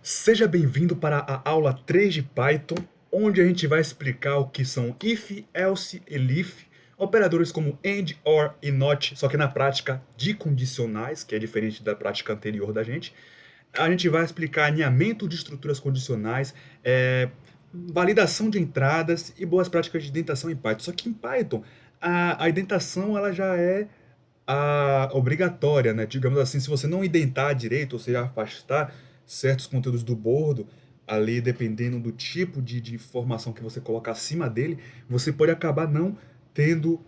Seja bem-vindo para a aula 3 de Python, onde a gente vai explicar o que são if, else e if, operadores como AND, OR e NOT, só que na prática de condicionais, que é diferente da prática anterior da gente. A gente vai explicar alinhamento de estruturas condicionais, validação de entradas e boas práticas de indentação em Python. Só que em Python, a indentação ela já é obrigatória, né? Digamos assim, se você não indentar direito, ou seja, afastar certos conteúdos do bordo, ali dependendo do tipo de informação que você coloca acima dele, você pode acabar não tendo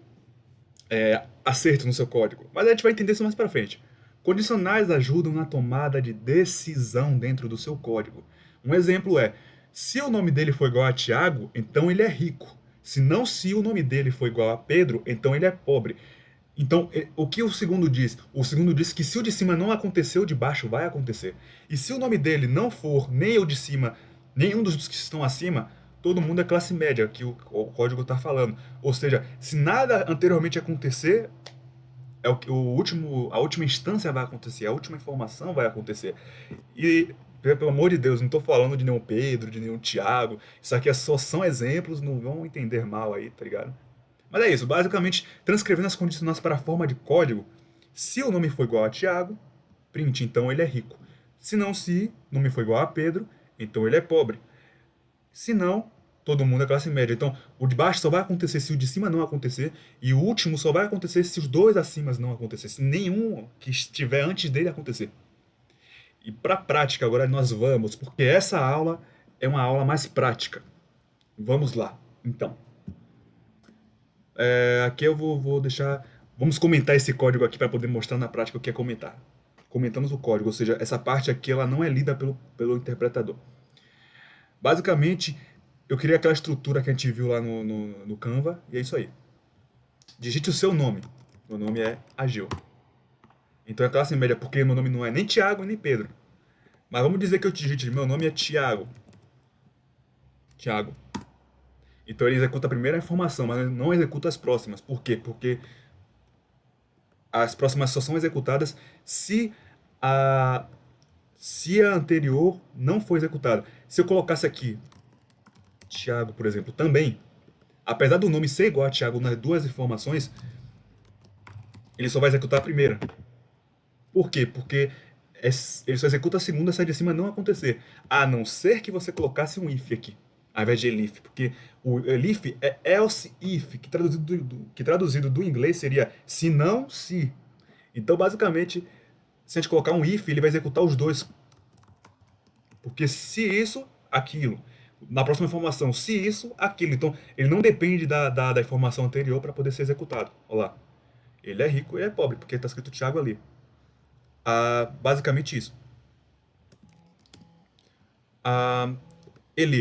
acerto no seu código. Mas a gente vai entender isso mais para frente. Condicionais ajudam na tomada de decisão dentro do seu código. Um exemplo é, se o nome dele for igual a Tiago, então ele é rico. Se o nome dele for igual a Pedro, então ele é pobre. Então, o que o segundo diz? O segundo diz que se o de cima não aconteceu, o de baixo vai acontecer. E se o nome dele não for nem o de cima, nenhum dos que estão acima, todo mundo é classe média, que o código está falando. Ou seja, se nada anteriormente acontecer, a última instância vai acontecer, a última informação vai acontecer. E, pelo amor de Deus, não estou falando de nenhum Pedro, de nenhum Tiago. Isso aqui só são exemplos, não vão entender mal aí, tá ligado? Mas é isso, basicamente, transcrevendo as condicionais para a forma de código, se o nome for igual a Tiago, print, então ele é rico. Se o nome for igual a Pedro, então ele é pobre. Se não, todo mundo é classe média. Então, o de baixo só vai acontecer se o de cima não acontecer, e o último só vai acontecer se os dois acima não acontecer, se nenhum que estiver antes dele acontecer. E para a prática, agora nós vamos, porque essa aula é uma aula mais prática. Vamos lá, então. Aqui eu vou deixar. Vamos comentar esse código aqui para poder mostrar na prática o que é comentar. Comentamos o código, ou seja, essa parte aqui ela não é lida pelo interpretador. Basicamente, eu criei aquela estrutura que a gente viu lá no Canva, e é isso aí. Digite o seu nome. Meu nome é Ageu. Então é classe média, porque meu nome não é nem Tiago nem Pedro. Mas vamos dizer que eu digite, meu nome é Tiago. Tiago. Então ele executa a primeira informação, mas não executa as próximas. Por quê? Porque as próximas só são executadas se a, se a anterior não for executada. Se eu colocasse aqui Tiago, por exemplo, também, apesar do nome ser igual a Tiago nas duas informações, ele só vai executar a primeira. Por quê? Porque ele só executa a segunda se a de cima não acontecer. A não ser que você colocasse um if aqui, ao invés de elif. Porque o elif é else if, que traduzido do inglês seria se não, se. Então, basicamente, se a gente colocar um if, ele vai executar os dois. Porque se isso, aquilo. Na próxima informação, se isso, aquilo. Então, ele não depende da informação anterior para poder ser executado. Olha lá. Ele é rico, ele é pobre, porque está escrito Thiago ali. Basicamente isso. Ah,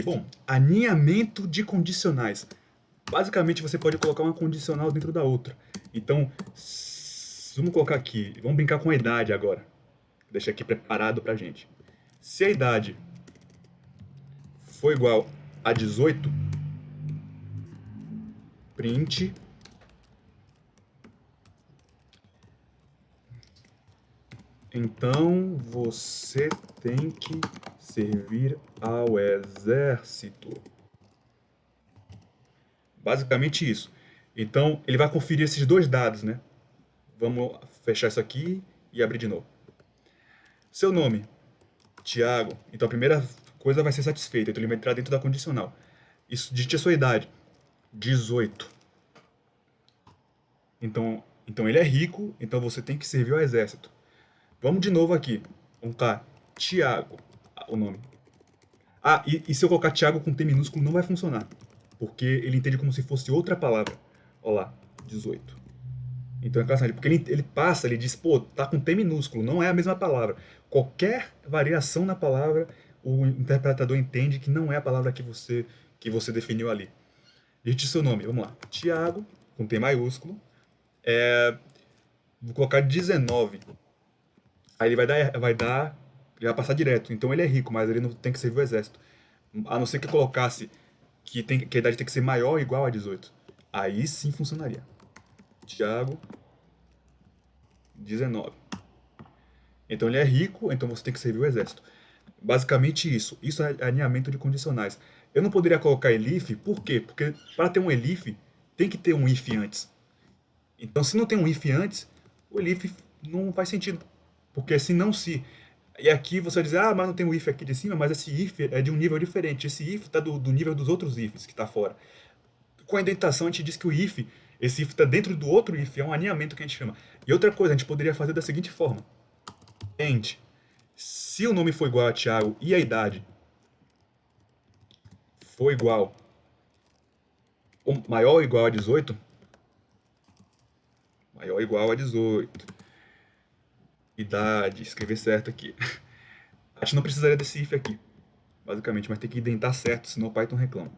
bom, alinhamento de condicionais. Basicamente, você pode colocar uma condicional dentro da outra. Então, vamos colocar aqui, vamos brincar com a idade agora. Deixa aqui preparado pra gente. Se a idade for igual a 18, print. Então você tem que servir ao exército. Basicamente isso. Então ele vai conferir esses dois dados, né? Vamos fechar isso aqui e abrir de novo. Seu nome, Tiago. Então a primeira coisa vai ser satisfeita. Então ele vai entrar dentro da condicional. Isso, digite a sua idade, 18. Então ele é rico, então você tem que servir ao exército. Vamos de novo aqui. Vamos cá. Tiago, o nome. E se eu colocar Tiago com T minúsculo não vai funcionar. Porque ele entende como se fosse outra palavra. Olha lá, 18. Então é classe, porque ele passa, ele diz, pô, tá com T minúsculo, não é a mesma palavra. Qualquer variação na palavra, o interpretador entende que não é a palavra que você definiu ali. Digite seu nome, vamos lá. Tiago, com T maiúsculo. Vou colocar 19. Aí ele ele vai passar direto. Então ele é rico, mas ele não tem que servir o exército. A não ser que eu colocasse que a idade tem que ser maior ou igual a 18. Aí sim funcionaria. Tiago, 19. Então ele é rico, então você tem que servir o exército. Basicamente isso. Isso é alinhamento de condicionais. Eu não poderia colocar elif, por quê? Porque para ter um elif, tem que ter um if antes. Então, se não tem um if antes, o elif não faz sentido. Porque se não se... E aqui você vai dizer, ah, mas não tem um if aqui de cima, mas esse if é de um nível diferente. Esse if está do nível dos outros ifs que está fora. Com a indentação, a gente diz que o if, esse if está dentro do outro if, é um alinhamento que a gente chama. E outra coisa, a gente poderia fazer da seguinte forma. End. Se o nome for igual a Thiago e a idade for igual ou maior ou igual a 18, maior ou igual a 18, idade, escrever certo aqui. A gente não precisaria desse if aqui, basicamente, mas tem que indentar certo, senão o Python reclama.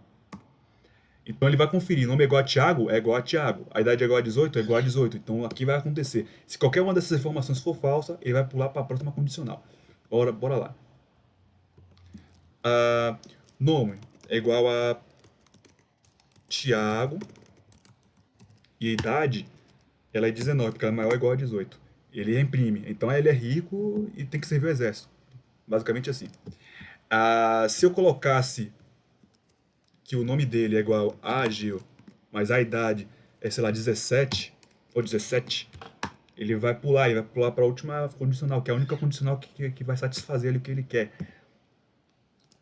Então ele vai conferir, nome é igual a Thiago, é igual a Thiago. A idade é igual a 18, é igual a 18. Então aqui vai acontecer. Se qualquer uma dessas informações for falsa, ele vai pular para a próxima condicional. Bora lá. Nome é igual a Thiago e a idade ela é 19, porque ela é maior ou igual a 18. Ele reimprime. Então ele é rico e tem que servir o exército. Basicamente assim. Se eu colocasse que o nome dele é igual a Agil, mas a idade é, sei lá, 17 ou 17, ele vai pular para a última condicional, que é a única condicional que vai satisfazer ele o que ele quer.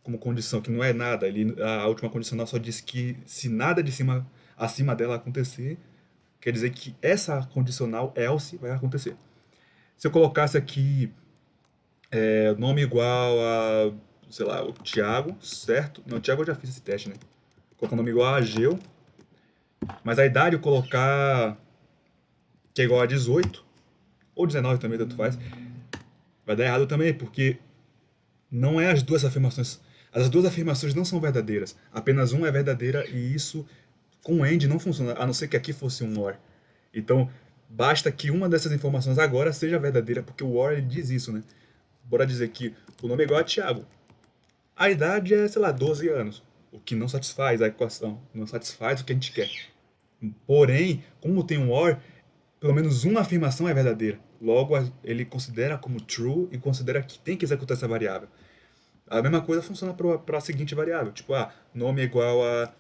Como condição, que não é nada. A última condicional só diz que se nada de cima, acima dela acontecer, quer dizer que essa condicional, else, vai acontecer. Se eu colocasse aqui nome igual a, sei lá, o Thiago, certo? Não, o Thiago eu já fiz esse teste, né? Colocar o nome igual a Ageu, mas a idade eu colocar que é igual a 18, ou 19 também, tanto faz, vai dar errado também, porque não é as duas afirmações. As duas afirmações não são verdadeiras. Apenas uma é verdadeira e isso com o AND não funciona, a não ser que aqui fosse um OR. Então, basta que uma dessas informações agora seja verdadeira, porque o OR ele diz isso, né? Bora dizer que o nome é igual a Thiago. A idade é, sei lá, 12 anos. O que não satisfaz a equação. Não satisfaz o que a gente quer. Porém, como tem um OR, pelo menos uma afirmação é verdadeira. Logo, ele considera como true e considera que tem que executar essa variável. A mesma coisa funciona para a seguinte variável. Tipo, nome é igual a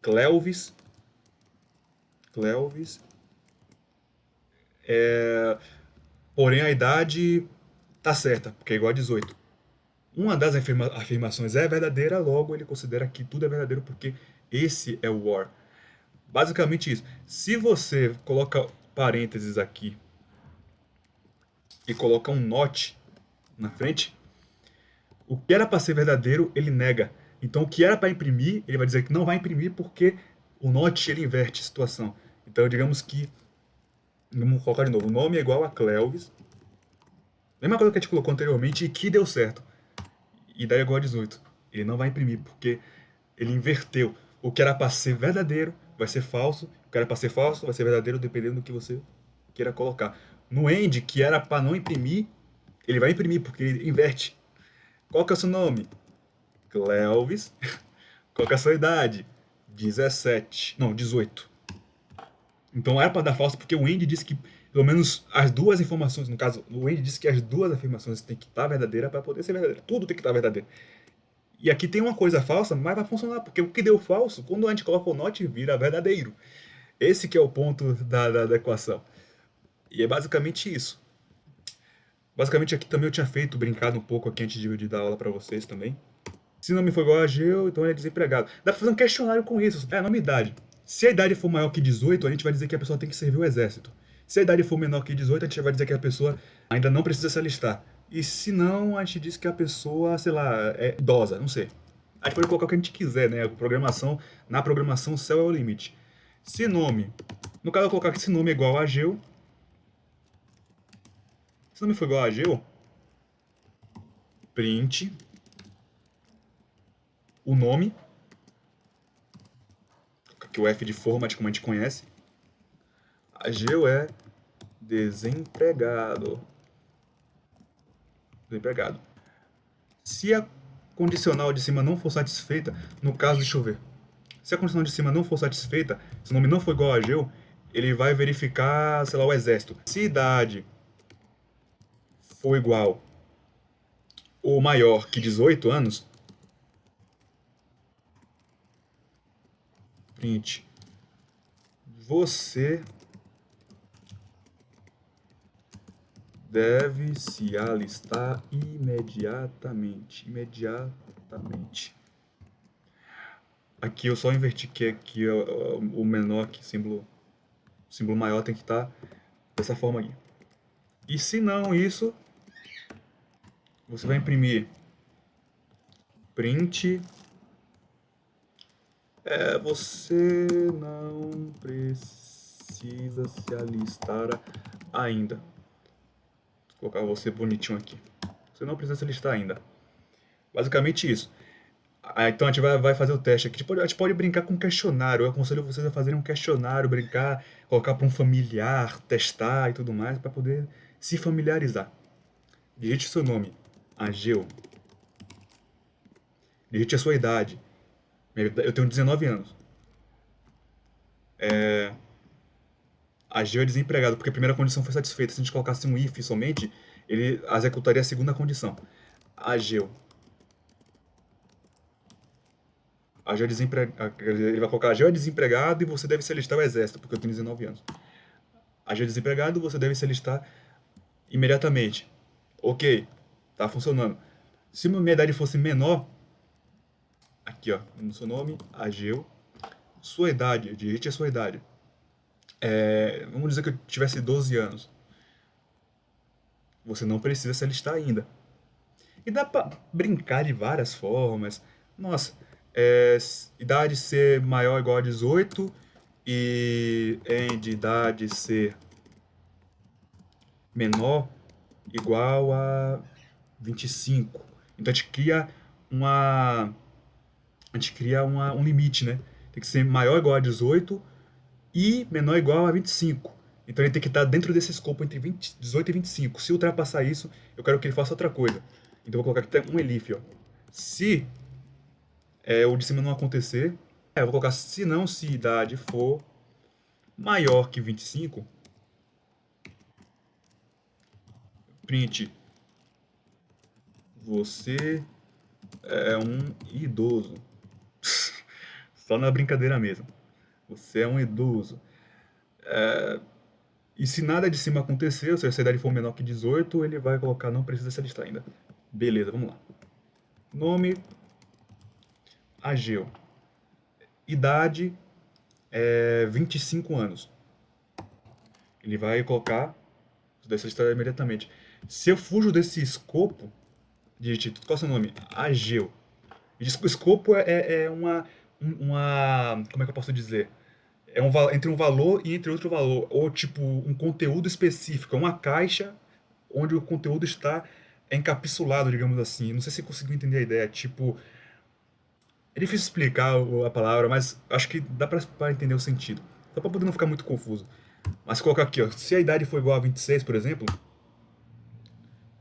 Clelvis. Clelvis. Porém, a idade tá certa, porque é igual a 18. Uma das afirmações é verdadeira, logo ele considera que tudo é verdadeiro porque esse é o OR. Basicamente isso. Se você coloca parênteses aqui e coloca um not na frente, o que era para ser verdadeiro, ele nega. Então, o que era para imprimir, ele vai dizer que não vai imprimir porque o not ele inverte a situação. Então, digamos que, vamos colocar de novo, o nome é igual a Clelvis. Mesma coisa que a gente colocou anteriormente e que deu certo. E daí é igual a 18. Ele não vai imprimir porque ele inverteu. O que era para ser verdadeiro vai ser falso. O que era para ser falso vai ser verdadeiro dependendo do que você queira colocar. No end, que era para não imprimir, ele vai imprimir porque ele inverte. Qual que é o seu nome? Clelvis. Qual que é a sua idade? 17. Não, 18. Então era para dar falso porque o end disse que pelo menos as duas informações, no caso, o end disse que as duas afirmações têm que estar verdadeira para poder ser verdadeira. Tudo tem que estar verdadeiro. E aqui tem uma coisa falsa, mas vai funcionar, porque o que deu falso, quando a gente coloca o not, vira verdadeiro. Esse que é o ponto da equação. E é basicamente isso. Basicamente aqui também eu tinha brincado um pouco aqui antes de dar aula para vocês também. Se não me for igual a Geo, então ele é desempregado. Dá pra fazer um questionário com isso. É, nome e idade. Se a idade for maior que 18, a gente vai dizer que a pessoa tem que servir o exército. Se a idade for menor que 18, a gente vai dizer que a pessoa ainda não precisa se alistar. E se não, a gente diz que a pessoa, sei lá, é idosa, não sei. A gente pode colocar o que a gente quiser, né? Na programação, o céu é o limite. Se nome, no caso eu colocar que esse nome é igual a Geo. Se nome for igual a Geo, print o nome, que o F de format como a gente conhece. A Geo é desempregado. Desempregado. Se a condicional de cima não for satisfeita, no caso de chover, se a condicional de cima não for satisfeita, se o nome não for igual a Geo, ele vai verificar, sei lá, o exército. Se idade for igual ou maior que 18 anos, print, você deve se alistar imediatamente. Imediatamente. Aqui eu só inverti que aqui o menor, que símbolo maior tem que estar dessa forma aqui. E se não isso, você vai imprimir print. Você não precisa se alistar ainda. Vou colocar você bonitinho aqui. Você não precisa se alistar ainda. Basicamente isso. Então a gente vai fazer o teste aqui. A gente pode brincar com um questionário. Eu aconselho vocês a fazerem um questionário, brincar, colocar para um familiar, testar e tudo mais, para poder se familiarizar. Digite seu nome, Ageu. Digite a sua idade. Eu tenho 19 anos. Ageu é desempregado, porque a primeira condição foi satisfeita. Se a gente colocasse um if somente, ele executaria a segunda condição. Ageu. Ageu é desempregado. Ele vai colocar Ageu é desempregado e você deve se alistar ao exército, porque eu tenho 19 anos. Ageu é desempregado, você deve se alistar imediatamente. Ok, tá funcionando. Se minha idade fosse menor, aqui ó, no seu nome, Ageu, sua idade, digite a sua idade. Vamos dizer que eu tivesse 12 anos. Você não precisa se alistar ainda. E dá pra brincar de várias formas. Nossa, idade ser maior ou igual a 18 e de idade ser menor igual a 25. Então uma, a gente cria um limite, né? Tem que ser maior ou igual a 18 e menor ou igual a 25. Então ele tem que estar dentro desse escopo entre 18 e 25. Se ultrapassar isso, eu quero que ele faça outra coisa. Então eu vou colocar aqui um elif, ó. Se o de cima não acontecer, eu vou colocar se não, se idade for maior que 25, print, você é um idoso. Só na brincadeira mesmo. Você é um idoso. E se nada de cima acontecer, ou seja, se a idade for menor que 18, ele vai colocar não precisa se alistar ainda. Beleza, vamos lá. Nome, Ageu. Idade, 25 anos. Ele vai colocar dessa história imediatamente. Se eu fujo desse escopo, digite, qual é o seu nome? Ageu. O escopo é como é que eu posso dizer? Entre um valor e entre outro valor, ou tipo um conteúdo específico, é uma caixa onde o conteúdo está encapsulado, digamos assim. Não sei se você conseguiu entender a ideia. Tipo, é difícil explicar a palavra, mas acho que dá pra entender o sentido. Só pra poder não ficar muito confuso. Mas colocar aqui, ó, se a idade for igual a 26, por exemplo,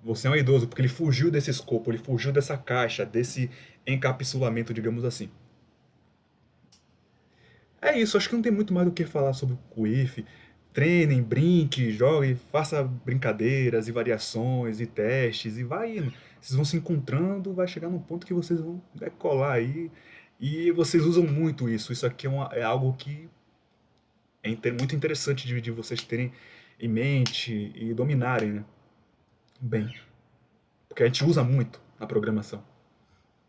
você é um idoso, porque ele fugiu desse escopo, ele fugiu dessa caixa, desse encapsulamento, digamos assim. É isso, acho que não tem muito mais do que falar sobre o Quiff. Treinem, brinque, jogue, faça brincadeiras e variações e testes e vai indo. Vocês vão se encontrando, vai chegar num ponto que vocês vão decolar aí. E vocês usam muito isso. Isso aqui é algo que é muito interessante de vocês terem em mente e dominarem, né? Bem, porque a gente usa muito na programação.